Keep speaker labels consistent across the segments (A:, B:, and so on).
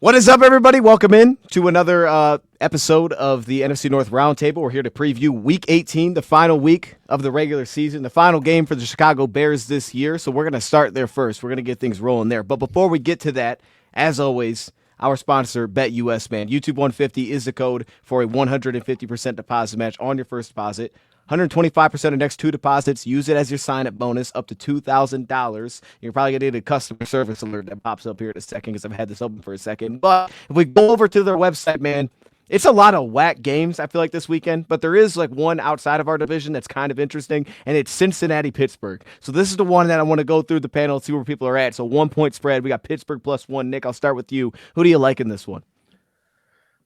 A: What is up, everybody? Welcome in to another episode of the NFC North Roundtable. We're here to preview Week 18, the final week of the regular season, the final game for the Chicago Bears this year. So we're going to start there first. We're going to get things rolling there. But before we get to that, as always, our sponsor, BetUS, man. YouTube 150 is the code for a 150% deposit match on your first deposit. 125% of next two deposits. Use it as your sign-up bonus up to $2,000. You're probably going to need a customer service alert that pops up here in a second because I've had this open for a second. But if we go over to their website, man, it's a lot of whack games, I feel like, this weekend. But there is like one outside of our division that's kind of interesting, and it's Cincinnati-Pittsburgh. So this is the one that I want to go through the panel and see where people are at. So 1 point spread. We got Pittsburgh +1. Nick, I'll start with you. Who do you like in this one?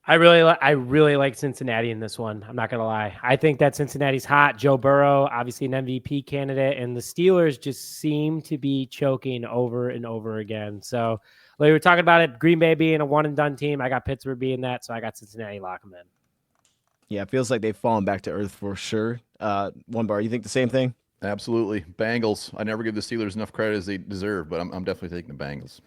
B: I really like Cincinnati in this one. I'm not going to lie. I think that Cincinnati's hot. Joe Burrow, obviously an MVP candidate, and the Steelers just seem to be choking over and over again. So like we were talking about it, Green Bay being a one-and-done team. I got Pittsburgh being that, so I got Cincinnati lock them in.
A: Yeah, it feels like they've fallen back to earth for sure. One bar, you think the same thing?
C: Absolutely. Bengals. I never give the Steelers enough credit as they deserve, but I'm definitely taking the Bengals.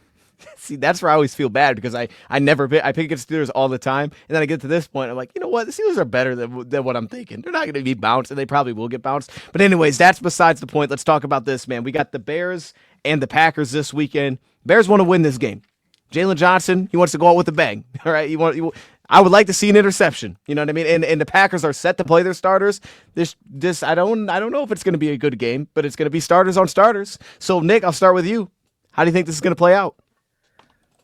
A: See, that's where I always feel bad because I pick against Steelers all the time, and then I get to this point, I'm like, you know what, the Steelers are better than what I'm thinking. They're not going to be bounced, and they probably will get bounced. But anyways, that's besides the point. Let's talk about this, man. We got the Bears and the Packers this weekend. Bears want to win this game. Jalen Johnson, he wants to go out with a bang. All right, I would like to see an interception. You know what I mean? And the Packers are set to play their starters. This I don't know if it's going to be a good game, but it's going to be starters on starters. So Nick, I'll start with you. How do you think this is going to play out?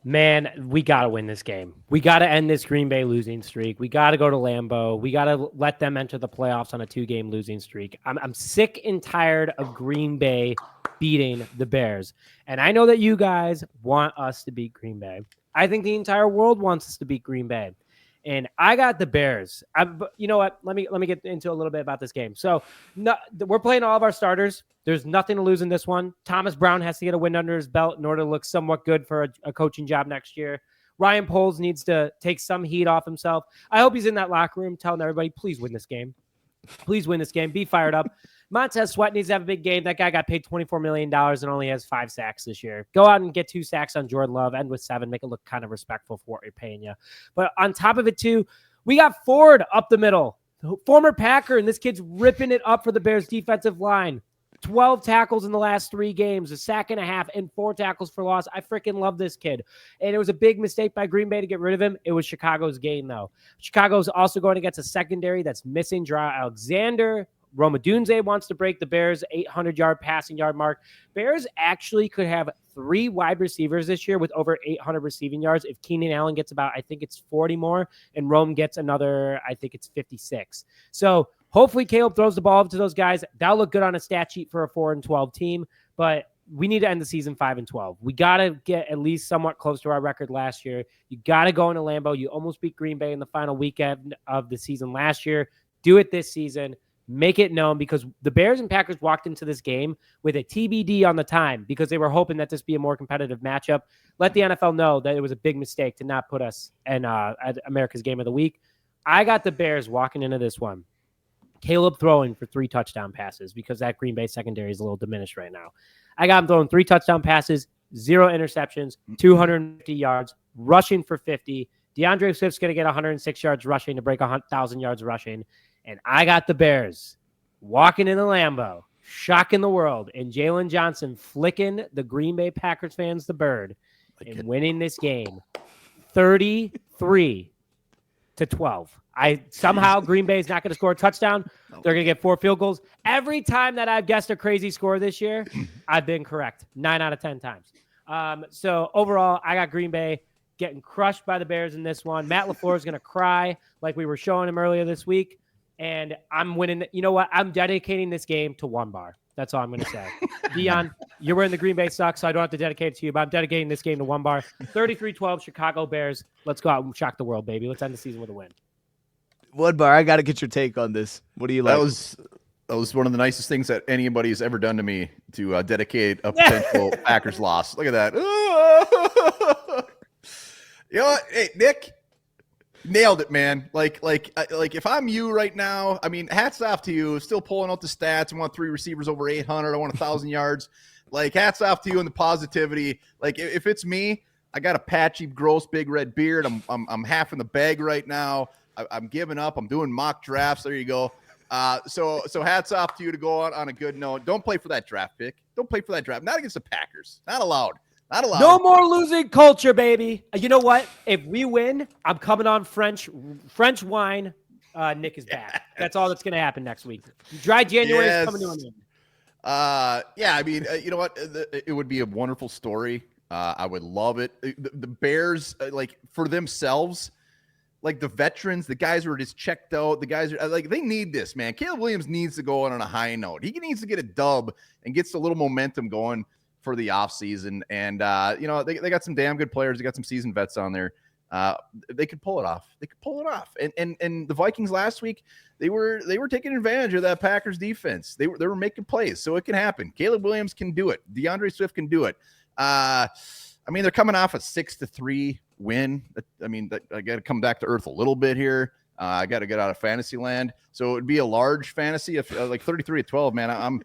B: Man, we got to win this game. We got to end this Green Bay losing streak. We got to go to Lambeau. We got to let them enter the playoffs on a 2-game losing streak. I'm sick and tired of Green Bay beating the Bears. And I know that you guys want us to beat Green Bay. I think the entire world wants us to beat Green Bay. And I got the Bears. You know what? Let me get into a little bit about this game. So we're playing all of our starters. There's nothing to lose in this one. Thomas Brown has to get a win under his belt in order to look somewhat good for a coaching job next year. Ryan Poles needs to take some heat off himself. I hope he's in that locker room telling everybody, please win this game. Please win this game. Be fired up. Montez Sweat needs to have a big game. That guy got paid $24 million and only has 5 sacks this year. Go out and get 2 sacks on Jordan Love, end with 7, make it look kind of respectful for what you're paying you. But on top of it, too, we got Ford up the middle, former Packer, and this kid's ripping it up for the Bears defensive line. 12 tackles in the last 3 games, a sack and a half, and 4 tackles for loss. I freaking love this kid. And it was a big mistake by Green Bay to get rid of him. It was Chicago's gain, though. Chicago's also going against a secondary that's missing Jarrell Alexander. Roma Dunze wants to break the Bears' 800-yard passing yard mark. Bears actually could have 3 wide receivers this year with over 800 receiving yards if Keenan Allen gets about, I think it's 40 more, and Rome gets another, I think it's 56. So hopefully Caleb throws the ball up to those guys. That'll look good on a stat sheet for a 4-12 team, but we need to end the season 5-12. We got to get at least somewhat close to our record last year. You got to go into Lambeau. You almost beat Green Bay in the final weekend of the season last year. Do it this season. Make it known, because the Bears and Packers walked into this game with a TBD on the time because they were hoping that this be a more competitive matchup. Let the NFL know that it was a big mistake to not put us in at America's Game of the Week. I got the Bears walking into this one. Caleb throwing for 3 touchdown passes because that Green Bay secondary is a little diminished right now. I got him throwing 3 touchdown passes, 0 interceptions, 250 yards, rushing for 50. DeAndre Swift's going to get 106 yards rushing to break 1,000 yards rushing. And I got the Bears walking in the Lambeau, shocking the world, and Jalen Johnson flicking the Green Bay Packers fans the bird and winning this game 33-12. Somehow Green Bay is not going to score a touchdown. They're going to get 4 field goals. Every time that I've guessed a crazy score this year, I've been correct 9 out of 10 times. So overall, I got Green Bay getting crushed by the Bears in this one. Matt LaFleur is going to cry like we were showing him earlier this week. And I'm winning. You know what? I'm dedicating this game to one bar. That's all I'm going to say. Dion, you're wearing the Green Bay socks, so I don't have to dedicate it to you, but I'm dedicating this game to one bar. 33-12, Chicago Bears. Let's go out and shock the world, baby. Let's end the season with a win.
A: One bar, I got to get your take on this. What do you like?
C: That was one of the nicest things that anybody has ever done to me, to dedicate a potential Packers loss. Look at that. You know what? Hey, Nick, nailed it, man. Like if I'm you right now, I mean, hats off to you. Still pulling out the stats. I want 3 receivers over 800. I want 1,000 yards. Like, hats off to you and the positivity. Like, if it's me, I got a patchy, gross, big red beard. I'm half in the bag right now. I'm giving up. I'm doing mock drafts. There you go. So hats off to you to go on a good note. Don't play for that draft pick. Don't play for that draft. Not against the Packers. Not allowed. Not allowed.
B: No more losing culture, baby. You know what? If we win, I'm coming on French wine. Nick is back. That's all that's going to happen next week. Dry January is coming to an end.
C: Yeah, I mean, you know what? It would be a wonderful story. I would love it. The Bears, like for themselves, like the veterans, the guys who are just checked out, the guys are like, they need this, man. Caleb Williams needs to go on a high note. He needs to get a dub and gets a little momentum going for the offseason. And, you know, they got some damn good players. They got some seasoned vets on there. They could pull it off. They could pull it off. And the Vikings last week, they were taking advantage of that Packers defense. They were making plays, so it can happen. Caleb Williams can do it. DeAndre Swift can do it. I mean, they're coming off a 6-3 win. I mean, I got to come back to earth a little bit here. I got to get out of fantasy land. So it would be a large fantasy if like 33-12, man.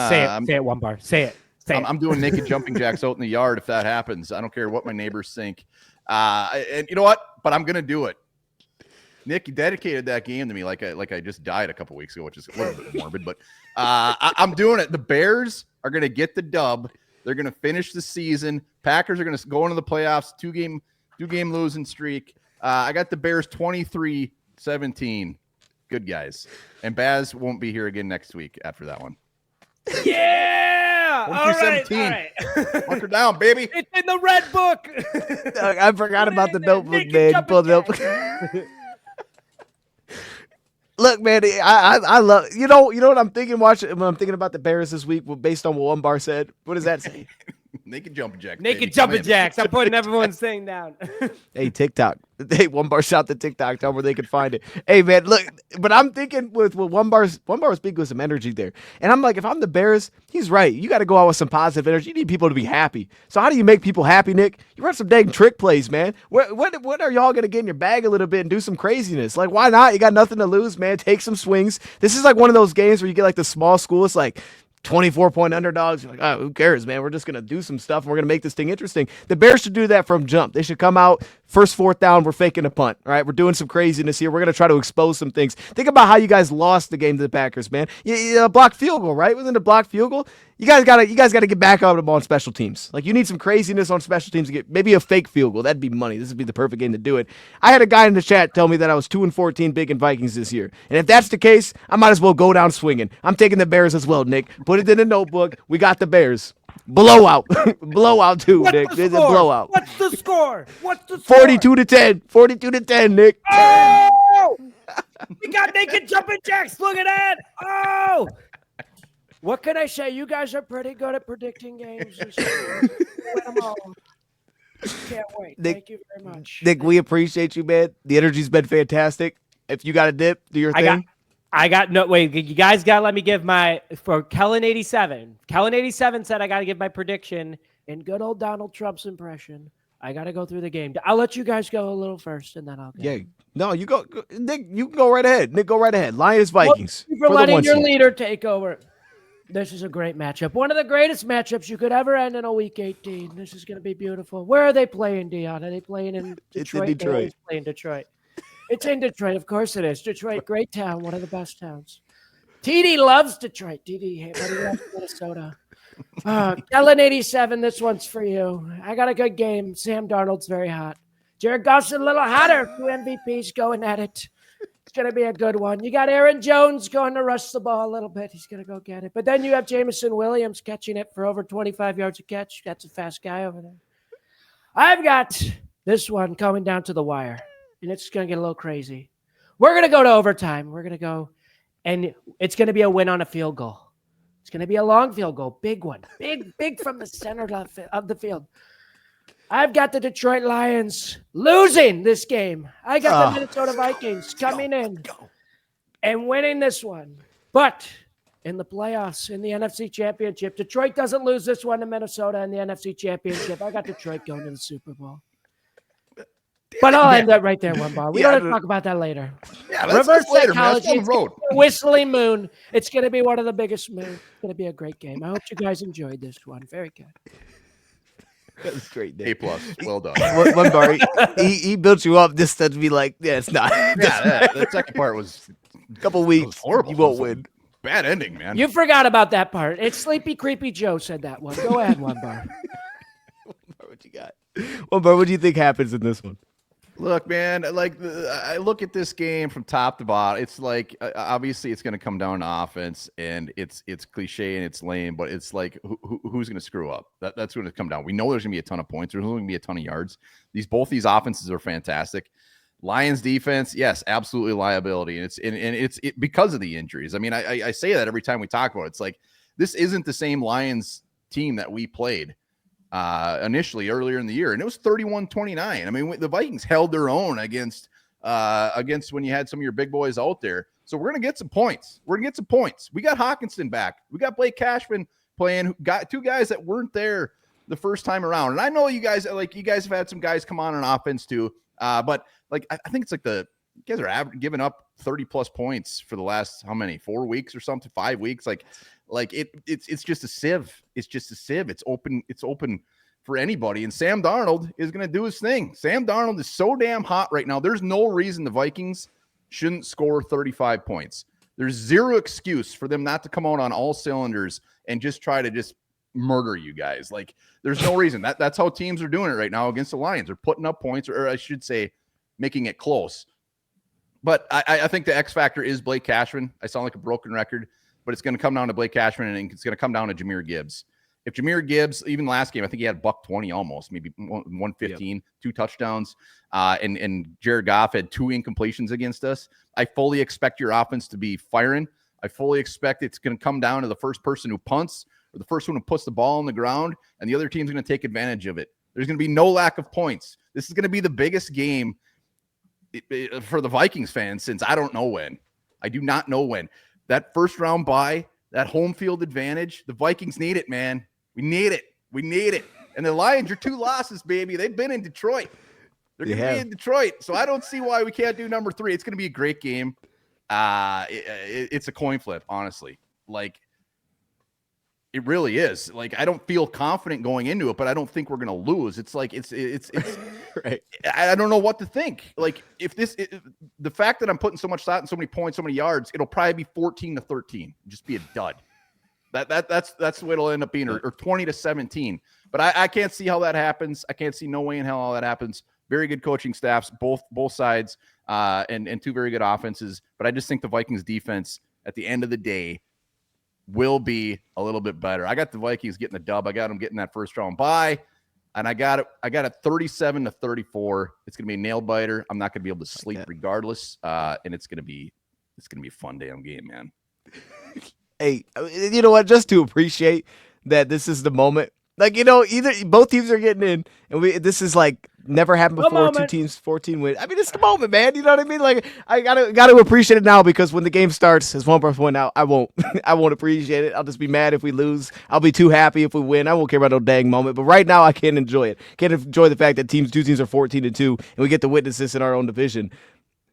B: Say it one bar. Say it.
C: I'm doing naked jumping jacks out in the yard if that happens. I don't care what my neighbors think. And you know what? But I'm gonna do it. Nick, you dedicated that game to me like I just died a couple weeks ago, which is a little bit morbid. But I'm doing it. The Bears are gonna get the dub. They're gonna finish the season. Packers are gonna go into the playoffs. Two game losing streak. I got the Bears 23-17. Good guys. And Baz won't be here again next week after that one.
B: Yeah. All right.
C: Mark her down, baby.
B: It's in the red book.
A: I forgot about the notebook, man. You pulled it up. Look, man, I love you know what I'm thinking when I'm thinking about the Bears this week based on what one bar said. What does that say?
C: Naked jumping jacks.
B: Naked jumping jacks. I'm putting everyone's thing down.
A: Hey, TikTok. Hey, one bar shout to TikTok. Tell them where they can find it. Hey, man, look, but I'm thinking with one bar speaking with some energy there. And I'm like, if I'm the Bears, he's right. You got to go out with some positive energy. You need people to be happy. So how do you make people happy, Nick? You run some dang trick plays, man. When are y'all going to get in your bag a little bit and do some craziness? Like, why not? You got nothing to lose, man. Take some swings. This is like one of those games where you get like the small school. It's like 24-point underdogs. You're like, oh, who cares, man? We're just going to do some stuff and we're going to make this thing interesting. The Bears should do that from jump. They should come out, first fourth down, we're faking a punt. All right, we're doing some craziness here. We're going to try to expose some things. Think about how you guys lost the game to the Packers, man. You blocked field goal, right? Wasn't it a blocked field goal? You guys got to get back on special teams. Like, you need some craziness on special teams to get maybe a fake field goal. That'd be money. This would be the perfect game to do it. I had a guy in the chat tell me that I was 2-14 big in Vikings this year. And if that's the case, I might as well go down swinging. I'm taking the Bears as well, Nick. Put it in the notebook. We got the Bears. Blowout. Blowout too, Nick. It's a blowout.
B: What's the score?
A: 42-10. 42-10, Nick.
B: Oh! We got naked jumping jacks. Look at that. Oh! What can I say? You guys are pretty good at predicting games. Win them all. Can't wait.
A: Nick,
B: thank you very much.
A: Nick, we appreciate you, man. The energy's been fantastic. If you got a dip, do your thing.
B: I got no wait. You guys got to let me give for Kellen 87. Kellen 87 said I got to give my prediction in good old Donald Trump's impression. I got to go through the game. I'll let you guys go a little first, and then I'll go.
A: Yeah. No, you go, Nick. You can go right ahead. Nick, go right ahead. Lions Vikings.
B: Thank you for letting your leader take over. This is a great matchup. One of the greatest matchups you could ever end in a Week 18. This is going to be beautiful. Where are they playing, Dion? Are they playing in Detroit?
A: It's in Detroit.
B: Playing Detroit. It's in Detroit. Of course it is. Detroit, great town. One of the best towns. TD loves Detroit. TD, but he loves Minnesota. Kellen 87, this one's for you. I got a good game. Sam Darnold's very hot. Jared Goff's a little hotter. 2 MVPs going at it. It's going to be a good one. You got Aaron Jones going to rush the ball a little bit. He's going to go get it. But then you have Jameson Williams catching it for over 25 yards a catch. That's a fast guy over there. I've got this one coming down to the wire, and it's going to get a little crazy. We're going to go to overtime. We're going to go, and it's going to be a win on a field goal. It's going to be a long field goal, big one. Big from the center of the field. I've got the Detroit Lions losing this game. I got the Minnesota Vikings coming in and winning this one. But in the playoffs, in the NFC Championship, Detroit doesn't lose this one to Minnesota in the NFC Championship. I got Detroit going to the Super Bowl. But I'll end that right there, one bar. We don't have to talk about that later.
C: Yeah,
B: reverse
C: later,
B: psychology.
C: man. It's road.
B: Whistling Moon. It's going to be one of the biggest moons. It's going to be a great game. I hope you guys enjoyed this one. Very good.
A: That was great.
C: A+. Well done.
A: One bar, he built you up just to be like, yeah, it's not.
C: Yeah, that second part was
A: a couple weeks.
C: horrible.
A: You won't win.
C: Bad ending, man.
B: You forgot about that part. It's Sleepy Creepy Joe said that one. Go ahead, one bar.
A: What you got? One bar, what do you think happens in this one?
C: Look, man, like I look at this game from top to bottom. It's like obviously it's going to come down to offense, and it's cliche and it's lame, but it's like who's going to screw up? That's going to come down. We know there's going to be a ton of points. There's going to be a ton of yards. Both these offenses are fantastic. Lions defense, yes, absolutely liability, and it's because of the injuries. I mean, I say that every time we talk about it. It's like this isn't the same Lions team that we played initially earlier in the year, and it was 31-29. I mean, the Vikings held their own against when you had some of your big boys out there. So we're gonna get some points. We got Hawkinson back. We got Blake Cashman playing. Got two guys that weren't there the first time around. And I know you guys have had some guys come on offense too. But like I think it's like you guys are giving up 30+ points for the last 4 weeks or something, 5 weeks. It's just a sieve. It's just a sieve. It's open for anybody. And Sam Darnold is going to do his thing. Sam Darnold is so damn hot right now. There's no reason the Vikings shouldn't score 35 points. There's zero excuse for them not to come out on all cylinders and just try to just murder you guys. Like there's no reason. That's how teams are doing it right now against the Lions. They're putting up points, or I should say making it close. But I think the X factor is Blake Cashman. I sound like a broken record, but it's going to come down to Blake Cashman, and it's going to come down to Jahmyr Gibbs. If Jahmyr Gibbs, even last game, I think he had $120 almost, maybe 115, yep. 2 touchdowns, and Jared Goff had 2 incompletions against us. I fully expect your offense to be firing. I fully expect it's going to come down to the first person who punts or the first one who puts the ball on the ground, and the other team's going to take advantage of it. There's going to be no lack of points. This is going to be the biggest game for the Vikings fans since I don't know when. I do not know when. That first round bye, that home field advantage, the Vikings need it, man. We need it. And the Lions are 2 losses, baby. They've been in Detroit. They're going to be in Detroit. So I don't see why we can't do number 3. It's going to be a great game. It's a coin flip, honestly. Like, it really is. Like, I don't feel confident going into it, but I don't think we're going to lose. It's like, it's right. I don't know what to think. Like, the fact that I'm putting so much thought and so many points, so many yards, it'll probably be 14-13. Just be a dud. That's the way it'll end up being, or 20-17. But I can't see how that happens. I can't see no way in hell how that happens. Very good coaching staffs, both sides, and 2 very good offenses. But I just think the Vikings defense at the end of the day will be a little bit better. I got the Vikings getting the dub. I got them getting that first round bye, and I got it 37-34. It's gonna be a nail biter. I'm not gonna be able to sleep regardless, and it's gonna be a fun damn game, man.
A: Hey, you know what? Just to appreciate that this is the moment. Like, you know, both teams are getting in, and this is like never happened before. 2 teams, 14 wins. I mean, it's the moment, man. You know what I mean? Like, I gotta appreciate it now, because when the game starts, as one person went out, I won't appreciate it. I'll just be mad if we lose. I'll be too happy if we win. I won't care about no dang moment. But right now, I can't enjoy it. Can't enjoy the fact that 2 teams are 14-2, and we get to witness this in our own division.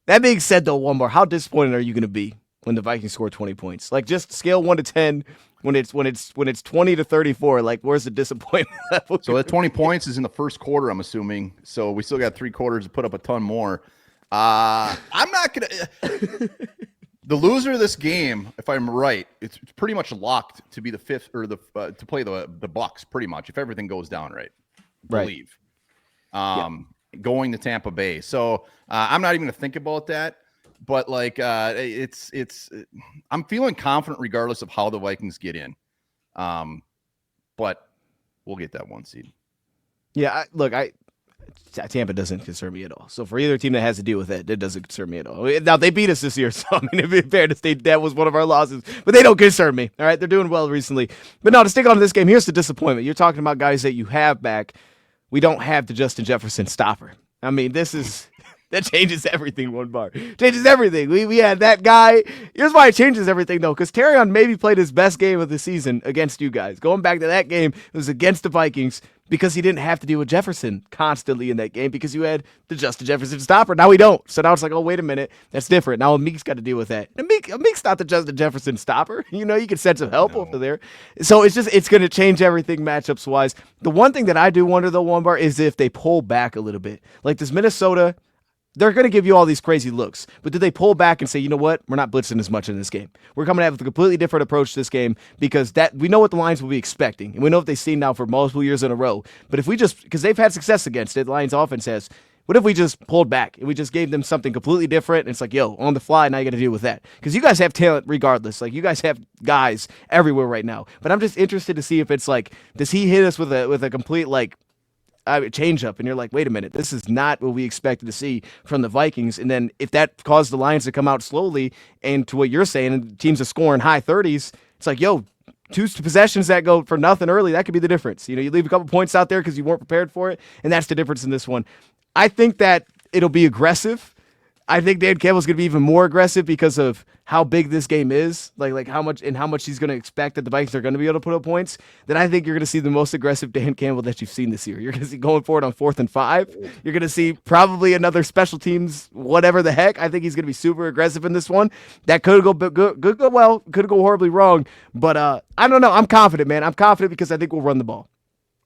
A: That being said, though, one more, how disappointed are you going to be when the Vikings score 20 points? Like, just scale 1 to 10. When it's 20-34, like, where's the disappointment level?
C: So that 20 points is in the first quarter, I'm assuming. So we still got 3 quarters to put up a ton more. I'm not gonna. The loser of this game, if I'm right, it's pretty much locked to be the 5th or to play the Bucs. Pretty much, if everything goes down right, believe. Going to Tampa Bay. So I'm not even gonna think about that. But like, I'm feeling confident regardless of how the Vikings get in. But we'll get that 1 seed.
A: Yeah, Tampa doesn't concern me at all. So for either team that has to deal with it doesn't concern me at all. Now, they beat us this year, so I mean, in fairness, that was one of our losses. But they don't concern me. All right, they're doing well recently. But no, to stick on this game, here's the disappointment. You're talking about guys that you have back. We don't have the Justin Jefferson stopper. I mean, that changes everything, one bar. Changes everything. We had that guy. Here's why it changes everything, though, because Terrion maybe played his best game of the season against you guys. Going back to that game, it was against the Vikings. because he didn't have to deal with Jefferson constantly in that game because you had the Justin Jefferson stopper. Now we don't. So now it's like, oh, wait a minute. That's different. Now Meek's got to deal with that. And Meek's not the Justin Jefferson stopper. You can send some help over there. So it's going to change everything matchups-wise. The one thing that I do wonder, though, one bar, is if they pull back a little bit. Like, does Minnesota... They're going to give you all these crazy looks, but do they pull back and say, you know what? We're not blitzing as much in this game. We're coming to have a completely different approach to this game because we know what the Lions will be expecting, and we know what they've seen now for multiple years in a row. But if we just, because they've had success against it, the Lions offense has, what if we just pulled back and we just gave them something completely different? And it's like, yo, on the fly, now you got to deal with that. Because you guys have talent regardless. Like, you guys have guys everywhere right now. But I'm just interested to see if it's like, does he hit us with a complete, like, change up, and you're like, wait a minute, this is not what we expected to see from the Vikings. And then if that caused the Lions to come out slowly, and to what you're saying, and teams are scoring high 30s, it's like, yo, 2 possessions that go for nothing early, that could be the difference. You leave a couple points out there because you weren't prepared for it, and that's the difference in this one. I think that it'll be aggressive. I think Dan Campbell's going to be even more aggressive because of how big this game is, like how much he's going to expect that the Vikings are going to be able to put up points. Then I think you're going to see the most aggressive Dan Campbell that you've seen this year. You're going to see going forward on 4th and 5. You're going to see probably another special teams, whatever the heck. I think he's going to be super aggressive in this one. That could go good, go well, could go horribly wrong. But I don't know. I'm confident, man. I'm confident because I think we'll run the ball.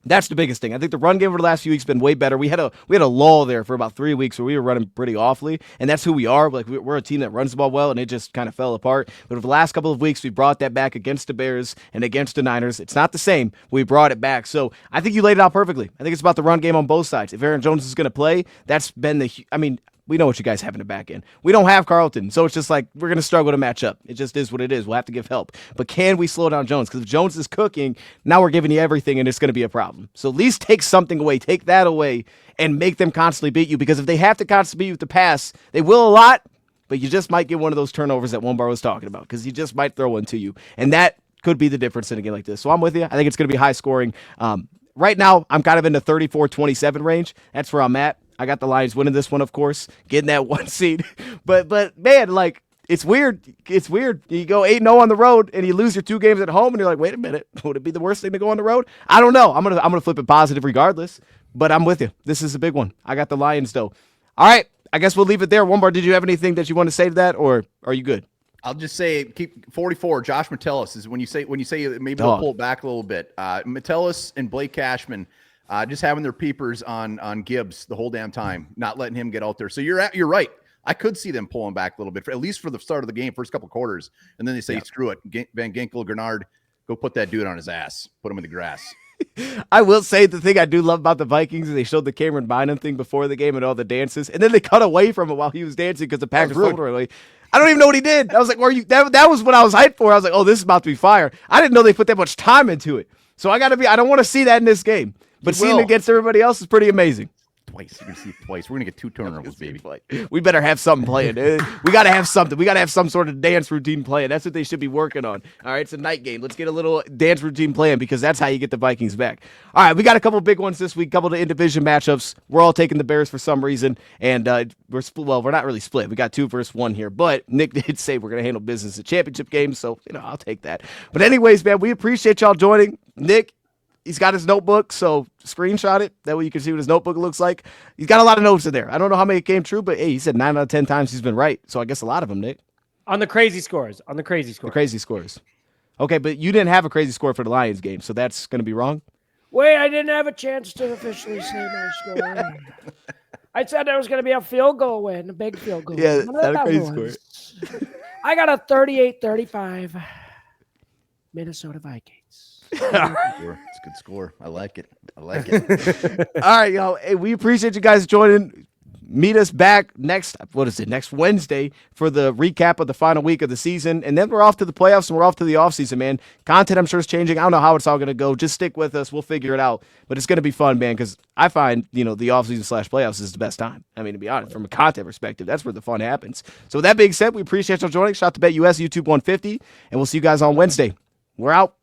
A: That's the biggest thing. I think the run game over the last few weeks has been way better. We had a lull there for about 3 weeks where we were running pretty awfully, and that's who we are. Like, we're a team that runs the ball well, and it just kind of fell apart. But over the last couple of weeks, we brought that back against the Bears and against the Niners. It's not the same. We brought it back. So I think you laid it out perfectly. I think it's about the run game on both sides. If Aaron Jones is going to play, that's been we know what you guys have in the back end. We don't have Carlton, so it's just like we're going to struggle to match up. It just is what it is. We'll have to give help. But can we slow down Jones? Because if Jones is cooking, now we're giving you everything, and it's going to be a problem. So at least take something away. Take that away and make them constantly beat you. Because if they have to constantly beat you with the pass, they will a lot, but you just might get one of those turnovers that one bar was talking about because he just might throw one to you. And that could be the difference in a game like this. So I'm with you. I think it's going to be high scoring. Right now, I'm kind of in the 34-27 range. That's where I'm at. I got the Lions winning this one, of course, getting that 1 seed. But man, like, it's weird. It's weird. You go 8-0 on the road and you lose your 2 games at home, and you're like, wait a minute, would it be the worst thing to go on the road? I don't know. I'm gonna flip it positive regardless. But I'm with you. This is a big one. I got the Lions though. All right, I guess we'll leave it there. One bar, did you have anything that you want to say to that, or are you good?
C: I'll just say keep 44. Josh Metellus is when you say maybe we'll pull it back a little bit. Metellus and Blake Cashman. Just having their peepers on Gibbs the whole damn time, not letting him get out there. So you're right. I could see them pulling back a little bit, at least for the start of the game, first couple quarters, and then they say, screw it, Van Ginkel, Grenard, go put that dude on his ass, put him in the grass.
A: I will say the thing I do love about the Vikings is they showed the Cameron Bynum thing before the game and all the dances, and then they cut away from it while he was dancing because the Packers rolled early. I don't even know what he did. I was like, that was what I was hyped for. I was like, oh, this is about to be fire. I didn't know they put that much time into it. So I don't want to see that in this game. But seeing it against everybody else is pretty amazing.
C: Twice. You're going to see it twice. We're going to get 2 turnovers, baby.
A: We better have something playing. We got to have something. We got to have some sort of dance routine playing. That's what they should be working on. All right, it's a night game. Let's get a little dance routine playing because that's how you get the Vikings back. All right, we got a couple big ones this week, couple of in-division matchups. We're all taking the Bears for some reason, and we're not really split. We got 2 versus 1 here, but Nick did say we're going to handle business at championship games, so I'll take that. But anyways, man, we appreciate y'all joining. Nick, he's got his notebook, so screenshot it. That way you can see what his notebook looks like. He's got a lot of notes in there. I don't know how many came true, but hey, he said 9 out of 10 times he's been right. So I guess a lot of them, Nick.
B: On the crazy scores.
A: The crazy scores. Okay, but you didn't have a crazy score for the Lions game, so that's going to be wrong?
B: Wait, I didn't have a chance to officially say my score. I said there was going to be a field goal win, a big field goal.
A: Yeah, not a crazy score.
B: I got a 38-35 Minnesota Vikings.
C: It's a good score. I like it.
A: All right, y'all. Hey, we appreciate you guys joining. Meet us back next Wednesday for the recap of the final week of the season. And then we're off to the playoffs and we're off to the offseason, man. Content, I'm sure, is changing. I don't know how it's all going to go. Just stick with us. We'll figure it out. But it's going to be fun, man, because I find, the offseason / playoffs is the best time. I mean, to be honest, from a content perspective, that's where the fun happens. So with that being said, we appreciate y'all joining. Shout out to BetUS, YouTube 150, and we'll see you guys on Wednesday. We're out.